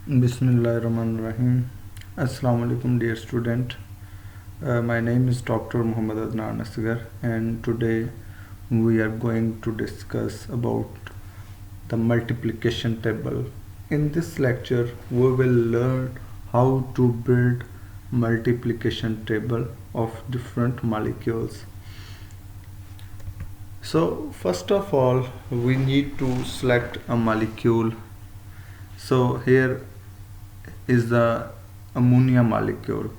Bismillahirrahmanirrahim. Assalamu alaikum, dear student. My name is Dr. Muhammad Adnan Asgar, and today we are going to discuss about the multiplication table. In this lecture, we will learn how to build multiplication table of different molecules. So, first of all, we need to select a molecule. So here is the ammonia molecule.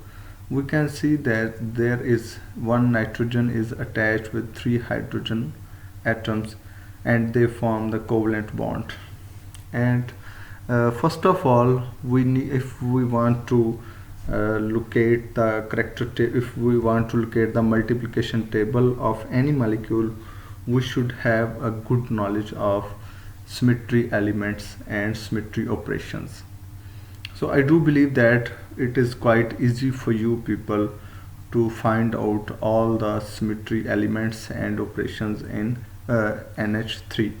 We can see that there is one nitrogen is attached with three hydrogen atoms and they form the covalent bond. And first of all, if we want to locate the if we want to locate the multiplication table of any molecule, we should have a good knowledge of symmetry elements and symmetry operations. So I do believe that it is quite easy for you people to find out all the symmetry elements and operations in NH3.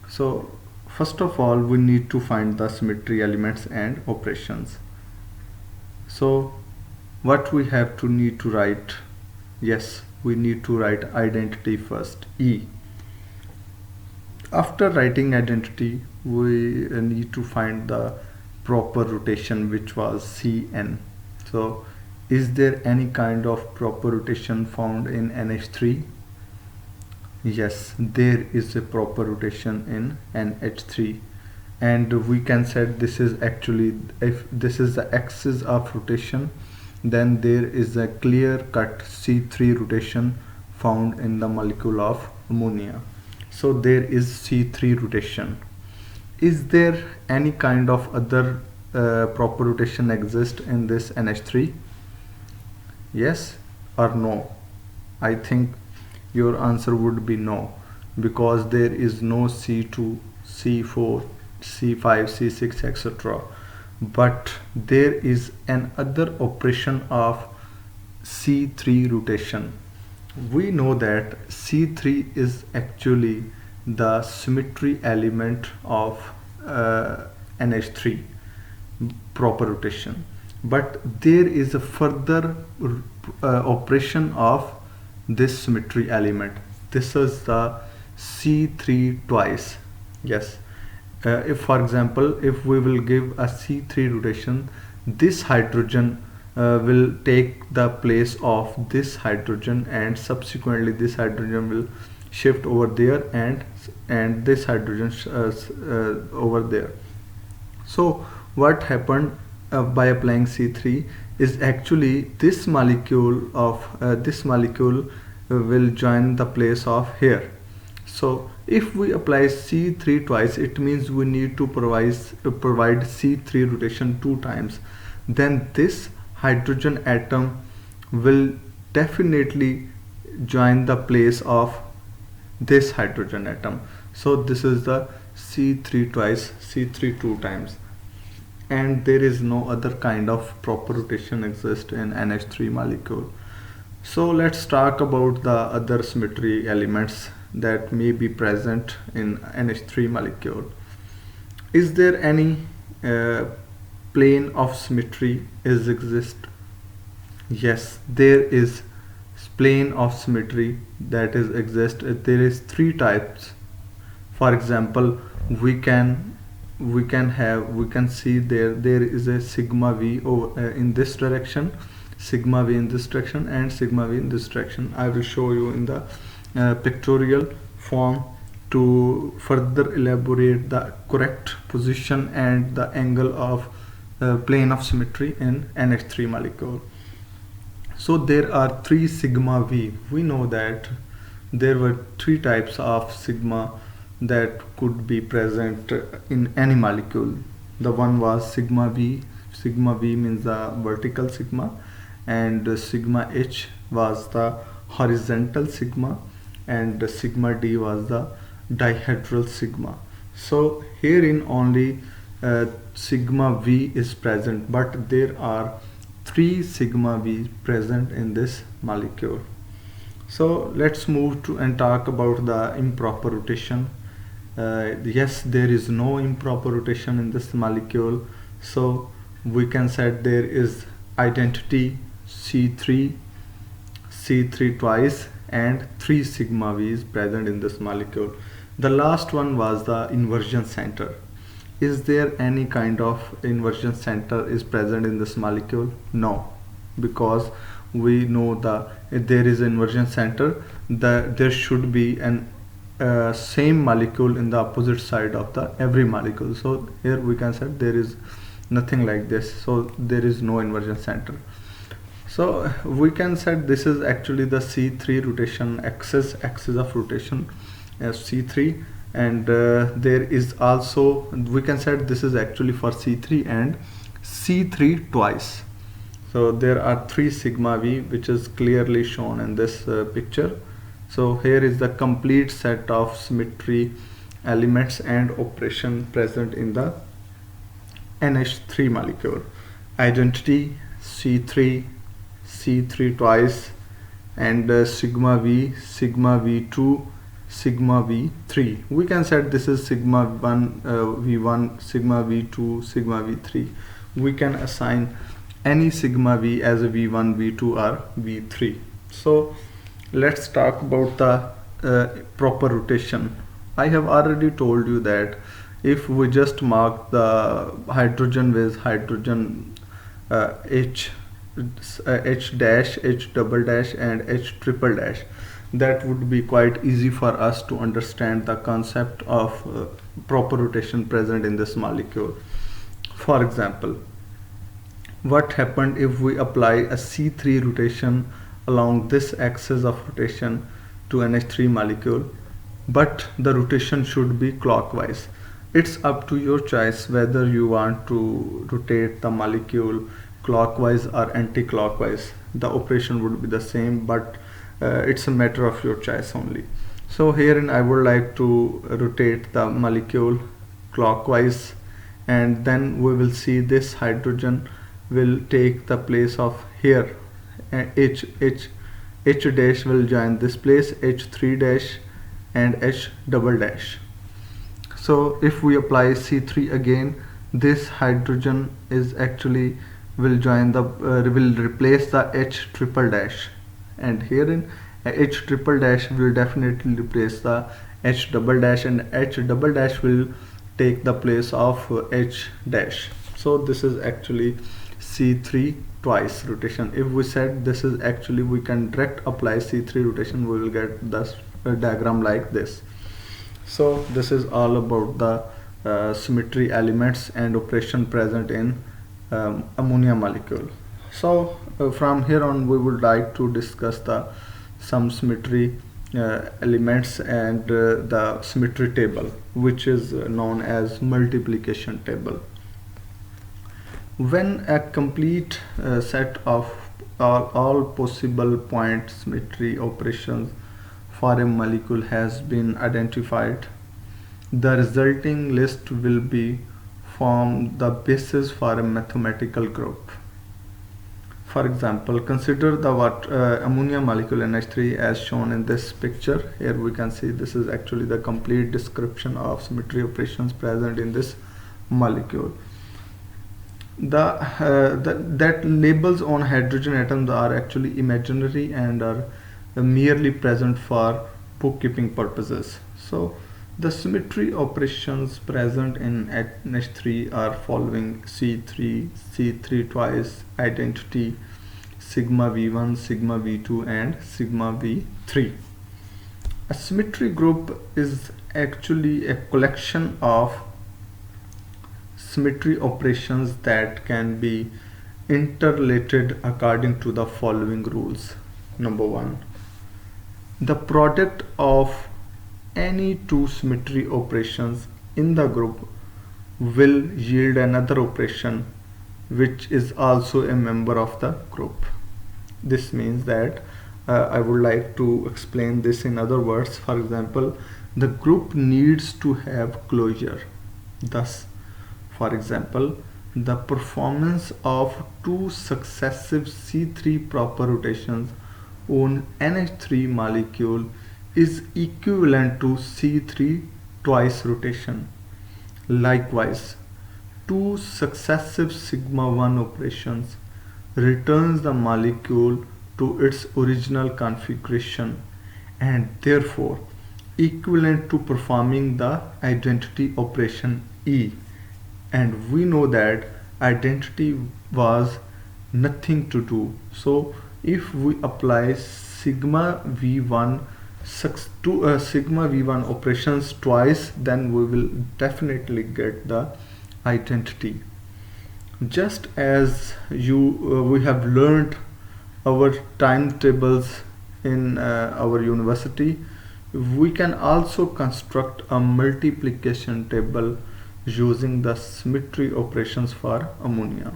So first of all, we need to find the symmetry elements and operations. So what we have to need to write? Yes, we need to write identity first, E. After writing identity, we need to find the proper rotation, which was Cn. So is there any kind of proper rotation found in NH3? Yes, there is a proper rotation in NH3, and we can set this is actually, if this is the axis of rotation, then there is a clear cut C3 rotation found in the molecule of ammonia. So there is C3 rotation. Is there any kind of other proper rotation exist in this NH3? Yes or no? I think your answer would be no, because there is no C2, C4, C5, C6, etc. But there is another operation of C3 rotation. We know that C3 is actually the symmetry element of NH3 proper rotation, but there is a further operation of this symmetry element. This is the C3 twice. Yes, if for example, if we will give a C3 rotation, this hydrogen will take the place of this hydrogen, and subsequently this hydrogen will shift over there, and this hydrogen over there. So what happened by applying C3 is actually this molecule will join the place of here. So if we apply C3 twice, it means we need to provide C3 rotation 2 times. Then this hydrogen atom will definitely join the place of this hydrogen atom. So this is the C3 twice, C3 2 times, and there is no other kind of proper rotation exist in NH3 molecule. So let's talk about the other symmetry elements that may be present in NH3 molecule. Is there any plane of symmetry exist? Yes, there is plane of symmetry that is exist. There is 3 types. For example, we can see there is a sigma v over, in this direction, sigma v in this direction, and sigma v in this direction. I will show you in the pictorial form to further elaborate the correct position and the angle of plane of symmetry in NH3 molecule. So there are 3 sigma v. We know that there were 3 types of sigma that could be present in any molecule. The one was sigma v. Sigma v means the vertical sigma, and sigma h was the horizontal sigma, and sigma d was the dihedral sigma. So herein only sigma v is present, but there are 3 sigma v present in this molecule. So let's move to and talk about the improper rotation. yes, there is no improper rotation in this molecule, so we can say there is identity C3 twice and 3 sigma V is present in this molecule. The last one was the inversion center. Is there any kind of inversion center is present in this molecule? No, because we know if there is inversion center, there should be an same molecule in the opposite side of the every molecule. So here we can say there is nothing like this, so there is no inversion center. So we can say this is actually the C3 rotation axis of rotation as C3, and there is also, we can say this is actually for C3 and C3 twice. So there are 3 sigma V, which is clearly shown in this picture. So here is the complete set of symmetry elements and operation present in the NH3 molecule. Identity C3 twice, and sigma V2, sigma V3. We can set this is sigma 1 V1, sigma V2, sigma V3. We can assign any sigma V as a V1, V2 or V3. So let's talk about the proper rotation. I have already told you that if we just mark the hydrogen with hydrogen H dash, H double dash and H triple dash, that would be quite easy for us to understand the concept of proper rotation present in this molecule. For example, what happened if we apply a C3 rotation along this axis of rotation to NH3 molecule, but the rotation should be clockwise. It's up to your choice whether you want to rotate the molecule clockwise or anti-clockwise. The operation would be the same, but it's a matter of your choice only. So herein I would like to rotate the molecule clockwise, and then we will see this hydrogen will take the place of here, H dash will join this place, H3 dash and H double dash. So if we apply C3 again, this hydrogen is actually will join the will replace the H triple dash, and herein H triple dash will definitely replace the H double dash, and H double dash will take the place of H dash. So this is actually C3 twice rotation. If we said this is actually, we can direct apply C3 rotation, we will get this diagram like this. So this is all about the symmetry elements and operation present in ammonia molecule. So from here on we would like to discuss some symmetry elements and the symmetry table, which is known as multiplication table. When a complete set of all possible point symmetry operations for a molecule has been identified, the resulting list will be form the basis for a mathematical group. For example, consider the ammonia molecule NH3 as shown in this picture. Here we can see this is actually the complete description of symmetry operations present in this molecule. That labels on hydrogen atoms are actually imaginary and are merely present for bookkeeping purposes. So the symmetry operations present in NH3 are following: C3 twice, identity, sigma V1, sigma V2 and sigma V3. A symmetry group is actually a collection of symmetry operations that can be interrelated according to the following rules. Number 1. The product of any two symmetry operations in the group will yield another operation which is also a member of the group. This means that I would like to explain this in other words. For example, the group needs to have closure. Thus, for example, the performance of two successive C3 proper rotations on NH3 molecule is equivalent to C3 twice rotation. Likewise, two successive sigma 1 operations returns the molecule to its original configuration and therefore equivalent to performing the identity operation E, and we know that identity was nothing to do. So if we apply sigma v1 sigma v1 operations twice, then we will definitely get the identity. Just as we have learned our timetables in our university, we can also construct a multiplication table using the symmetry operations for ammonia.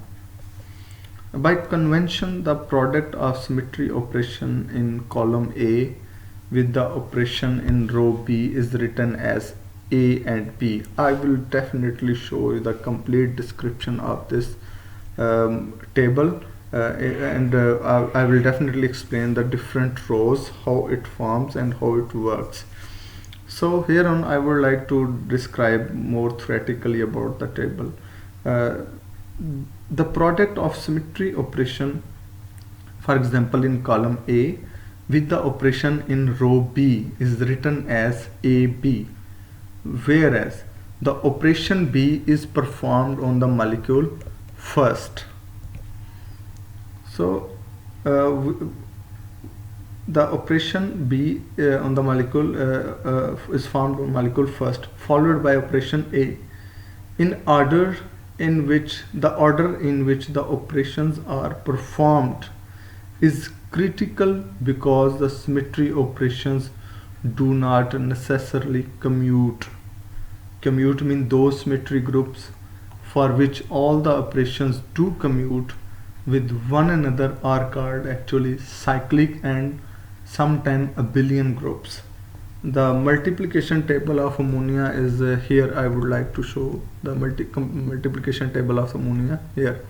By convention, the product of symmetry operation in column A with the operation in row B is written as A and B. I will definitely show you the complete description of this table and I will definitely explain the different rows, how it forms and how it works. So here on I would like to describe more theoretically about the table. The product of symmetry operation, for example in column A with the operation in row B is written as AB, whereas the operation B is performed on the molecule first. So the operation B on the molecule is formed on molecule first, followed by operation A in order in which the operations are performed is critical because the symmetry operations do not necessarily commute. Commute means those symmetry groups for which all the operations do commute with one another are called actually cyclic and sometimes abelian groups. The multiplication table of ammonia is here. I would like to show the multiplication table of ammonia here.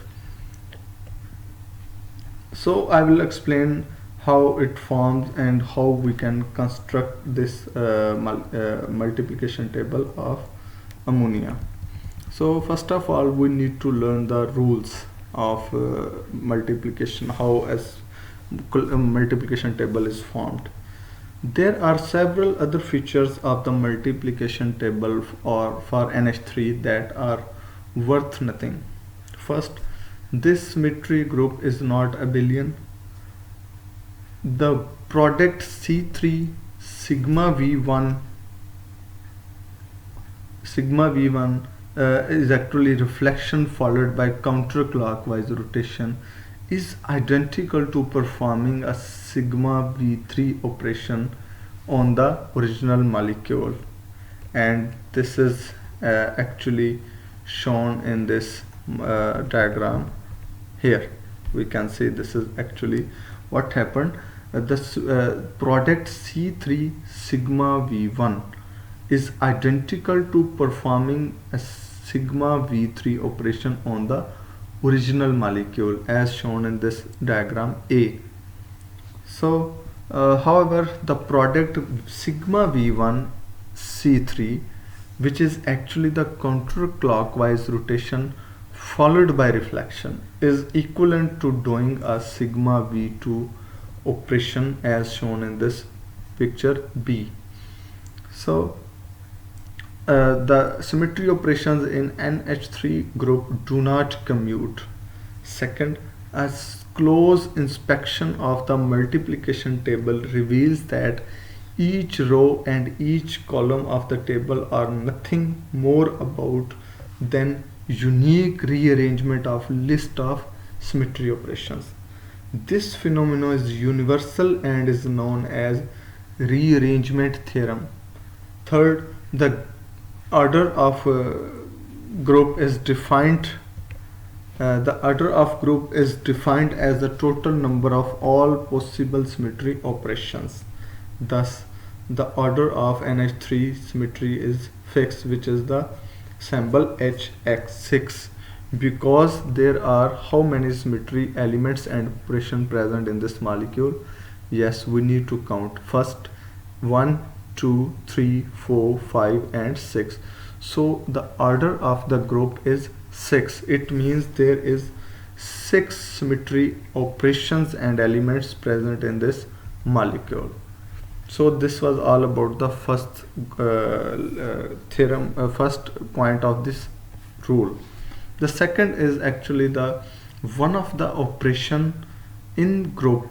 So I will explain how it forms and how we can construct this multiplication table of ammonia. So first of all, we need to learn the rules of multiplication, how a multiplication table is formed. There are several other features of the multiplication table or for NH3 that are worth nothing. First, this symmetry group is not abelian. The product C3 sigma V1 is actually reflection followed by counterclockwise rotation is identical to performing a sigma V3 operation on the original molecule, and this is actually shown in this diagram. Here we can see this is actually what happened. This product C3 sigma V1 is identical to performing a sigma V3 operation on the original molecule as shown in this diagram A. So however, the product sigma V1 C3, which is actually the counterclockwise rotation followed by reflection, is equivalent to doing a sigma V2 operation as shown in this picture B. So the symmetry operations in NH3 group do not commute. Second, a close inspection of the multiplication table reveals that each row and each column of the table are nothing more about than unique rearrangement of list of symmetry operations. This phenomenon is universal and is known as rearrangement theorem. Third, the order of group is defined as the total number of all possible symmetry operations. Thus the order of NH3 symmetry is fixed, which is the symbol HX6, because there are how many symmetry elements and operation present in this molecule? Yes, we need to count. First 1, 2, 3, 4, 5 and 6. So the order of the group is 6. It means there is 6 symmetry operations and elements present in this molecule. So this was all about the first theorem, first point of this rule. The second is actually the one of the operation in group,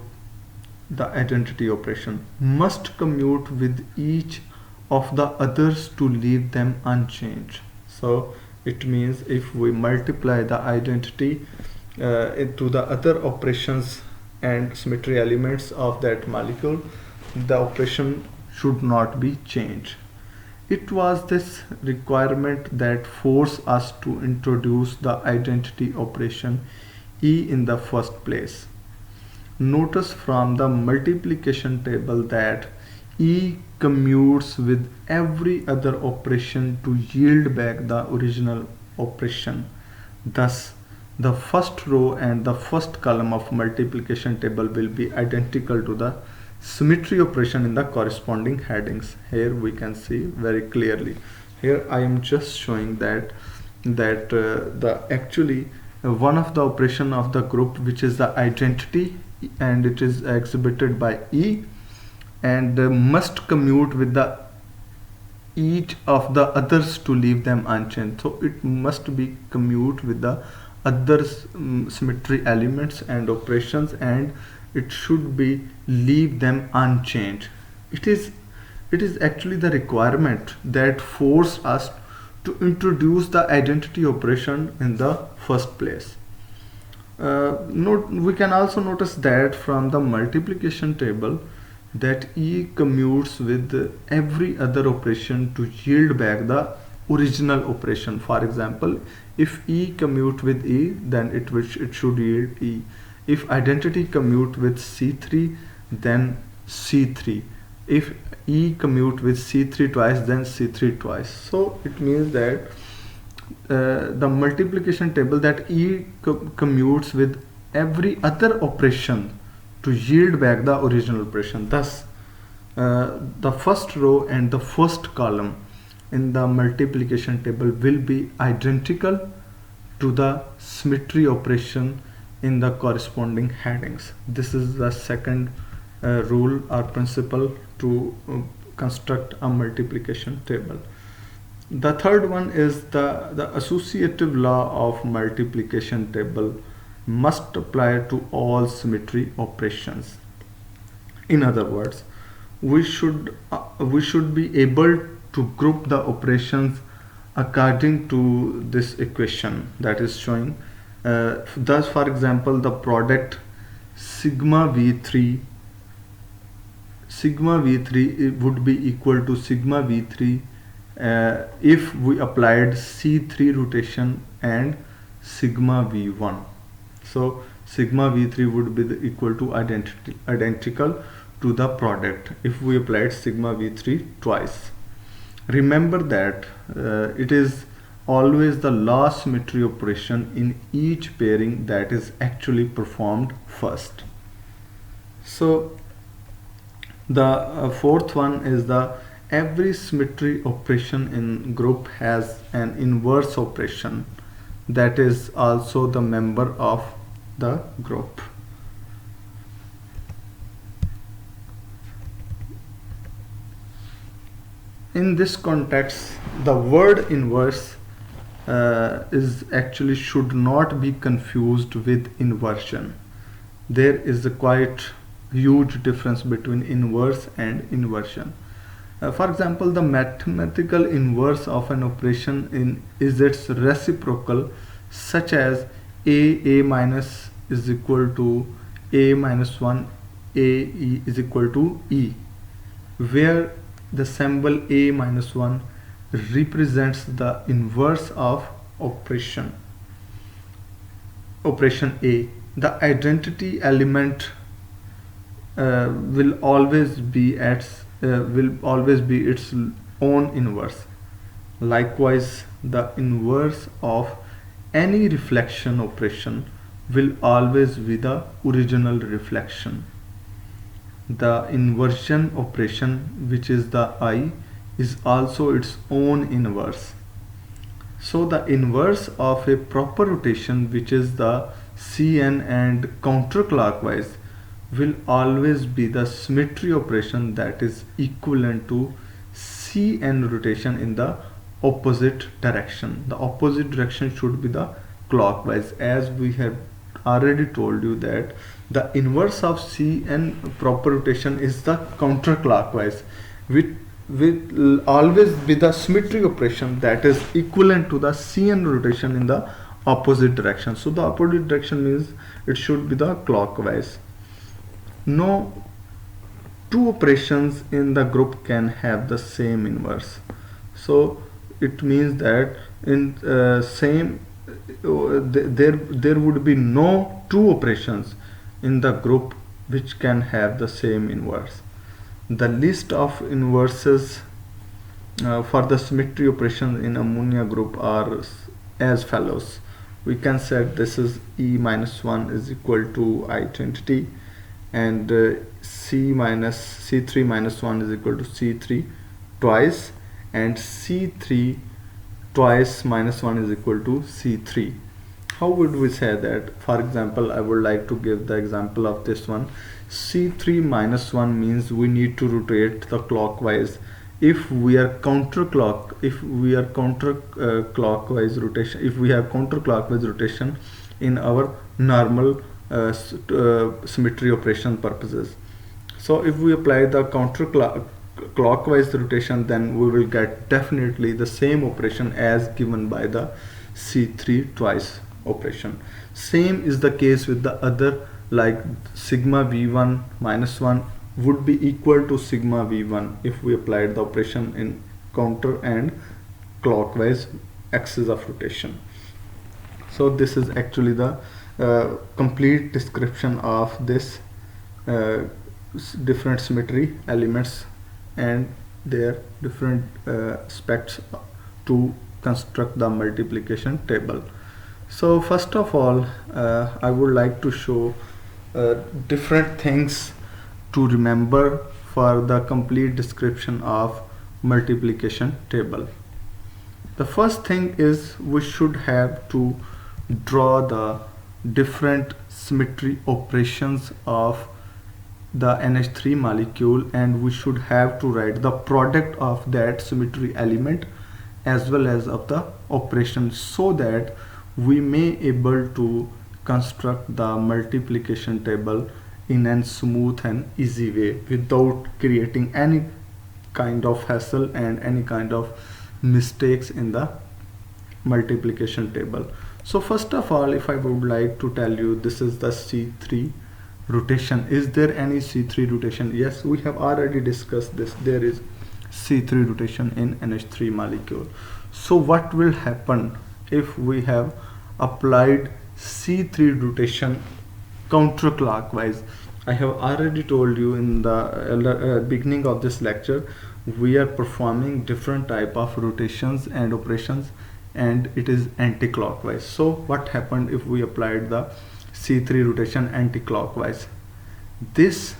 the identity operation, must commute with each of the others to leave them unchanged. So it means if we multiply the identity into the other operations and symmetry elements of that molecule, the operation should not be changed. It was this requirement that forced us to introduce the identity operation E in the first place. Notice from the multiplication table that E commutes with every other operation to yield back the original operation. Thus, the first row and the first column of multiplication table will be identical to the symmetry operation in the corresponding headings. Here we can see very clearly. Here I am just showing that the actually one of the operation of the group, which is the identity, and it is exhibited by E, and must commute with the each of the others to leave them unchanged. So it must be commute with the other symmetry elements and operations, and it should be leave them unchanged. It is actually the requirement that force us to introduce the identity operation in the first place. We can also notice that from the multiplication table that E commutes with every other operation to yield back the original operation. For example, if E commute with E, then it should yield E. If identity commute with C3, then C3. If E commute with C3 twice, then C3 twice. So it means that the multiplication table that E commutes with every other operation to yield back the original operation. Thus, the first row and the first column in the multiplication table will be identical to the symmetry operation in the corresponding headings. This is the second rule or principle to construct a multiplication table. The third one is the associative law of multiplication table must apply to all symmetry operations. In other words, we should be able to group the operations according to this equation that is showing. Thus, for example, the product sigma v3 would be equal to sigma v3 if we applied C3 rotation and sigma v1. So sigma v3 would be equal to identical to the product if we applied sigma v3 twice. Remember that it is always the last symmetry operation in each pairing that is actually performed first. So the fourth one is the every symmetry operation in group has an inverse operation that is also the member of the group. In this context, the word inverse is actually should not be confused with inversion. There is a quite huge difference between inverse and inversion. For example, the mathematical inverse of an operation is its reciprocal, such as a minus is equal to a minus 1, a is equal to e, where the symbol a minus 1 represents the inverse of operation A. The identity element will always be its own inverse. Likewise, the inverse of any reflection operation will always be the original reflection. the inversion operation, which is the I, is also its own inverse. So the inverse of a proper rotation, which is the Cn, and counterclockwise will always be the symmetry operation that is equivalent to Cn rotation in the opposite direction. The opposite direction should be the clockwise, as we have already told you that the inverse of Cn proper rotation is the counterclockwise, which will always be the symmetry operation that is equivalent to the Cn rotation in the opposite direction. So the opposite direction means it should be the clockwise. No two operations in the group can have the same inverse. So it means that in there would be no two operations in the group which can have the same inverse. The list of inverses for the symmetry operations in ammonia group are as follows. We can set this is E minus 1 is equal to identity, and C3 minus 1 is equal to C3 twice, and C3 twice minus 1 is equal to C3. How would we say that? For example, I would like to give the example of this one. C3 minus 1 means we need to rotate the clockwise. If we are counterclockwise rotation, if we have counterclockwise rotation in our normal symmetry operation purposes. So if we apply the counterclockwise rotation, then we will get definitely the same operation as given by the C3 twice operation. Same is the case with the other, like sigma v1 minus 1 would be equal to sigma v1 if we applied the operation in counter and clockwise axis of rotation. So this is actually the complete description of this different symmetry elements and their different aspects to construct the multiplication table. So first of all, I would like to show different things to remember for the complete description of multiplication table. The first thing is we should have to draw the different symmetry operations of the NH3 molecule, and we should have to write the product of that symmetry element as well as of the operation, so that we may able to construct the multiplication table in a smooth and easy way without creating any kind of hassle and any kind of mistakes in the multiplication table. So first of all, if I would like to tell you, this is the C3 rotation. Is there any C3 rotation? Yes, we have already discussed this. There is C3 rotation in NH3 molecule. So what will happen if we have applied C3 rotation counterclockwise? I have already told you in the beginning of this lecture, we are performing different type of rotations and operations, and it is anti-clockwise. So what happened if we applied the C3 rotation anti-clockwise? This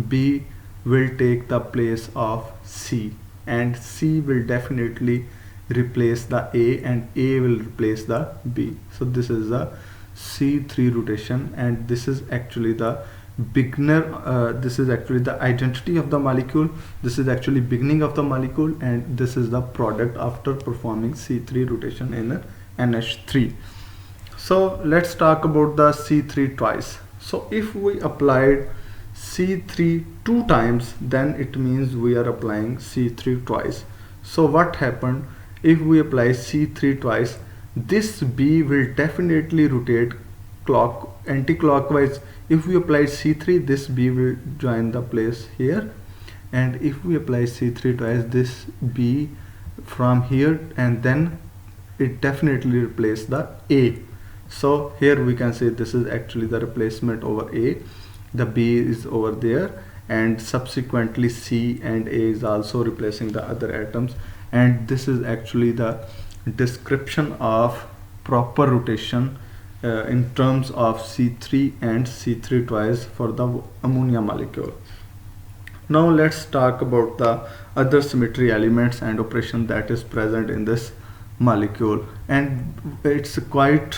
B will take the place of C, and C will definitely replace the A, and A will replace the B. So this is the C3 rotation, and this is actually the beginner, this is actually the identity of the molecule, this is actually beginning of the molecule, and this is the product after performing C3 rotation in NH3. So let's talk about the C3 twice. So if we applied C3 two times, then it means we are applying C3 twice. So what happened if we apply C3 twice? This B will definitely rotate anti-clockwise. If we apply C3, this B will join the place here, and if we apply C3 twice, this B from here, and then it definitely replace the A. So here we can say this is actually the replacement over A, the B is over there, and subsequently C and A is also replacing the other atoms, and this is actually the description of proper rotation in terms of C3 and C3 twice for the ammonia molecule. Now let's talk about the other symmetry elements and operation that is present in this molecule, and it's quite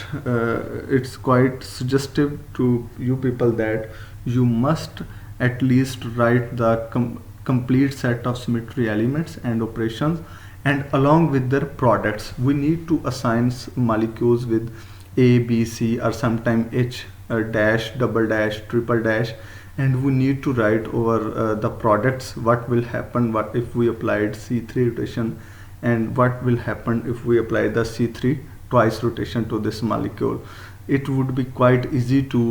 suggestive to you people that you must at least write the complete set of symmetry elements and operations, and along with their products we need to assign molecules with A, B, C, or sometime H dash, double dash, triple dash, and we need to write over the products what will happen what if we applied C3 rotation, and what will happen if we apply the C3 twice rotation to this molecule. It would be quite easy to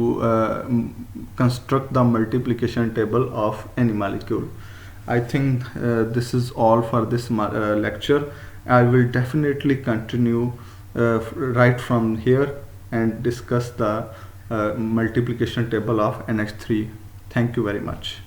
construct the multiplication table of any molecule. I think this is all for this lecture. I will definitely continue right from here and discuss the multiplication table of NH3. Thank you very much.